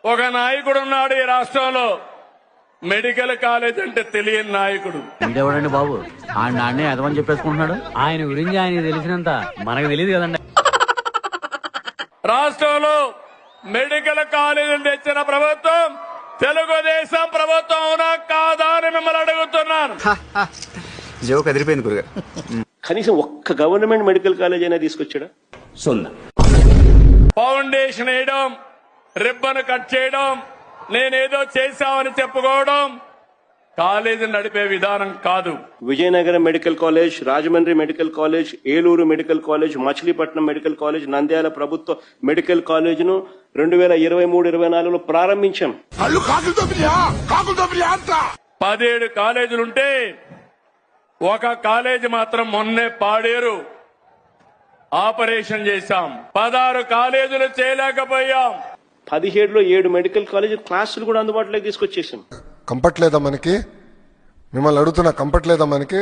ఒక నాయకుడు ఉన్నాడు ఈ రాష్ట్రంలో, మెడికల్ కాలేజ్ అంటే తెలియని నాయకుడు. ఎవడండి బాబు ఆ నాన్నే అదమని చెప్పేసుకుంటున్నాడు. ఆయన గురించి ఆయన తెలిసినంత మనకు తెలియదు కదండి. రాష్ట్రంలో మెడికల్ కాలేజీలు తెచ్చిన ప్రభుత్వం తెలుగుదేశం ప్రభుత్వం అవునా కాదా అని మిమ్మల్ని అడుగుతున్నాను. జోక్ అదిరిపోయింది గురుగారు. కనీసం ఒక్క గవర్నమెంట్ మెడికల్ కాలేజ్ అయినా తీసుకొచ్చాడా? ఫౌండేషన్ వేయడం, రిబ్బన్ కట్ చేయడం, నేనేదో చేశామని చెప్పుకోవడం కాలేజీ నడిపే విధానం కాదు. Vizianagaram medical college, Rajahmundry medical college, Eluru medical college, Machilipatnam medical college, Nandyal ప్రభుత్వ మెడికల్ కాలేజ్ ను 2023-24లో ప్రారంభించాం. 17 కాలేజీలుంటే ఒక కాలేజీ మాత్రం మొన్నే పాడేరు ఆపరేషన్ చేశాం. 16 కాలేజీలు చేయలేకపోయాం. 17లో 7 మెడికల్ కాలేజ్ క్లాసులు కూడా అందుబాటులోకి తీసుకొచ్చేసాం. కంపట్లేదా మనకి? మిమ్మల్ని అడుగుతున్నా, కంపట్లేదా మనకి?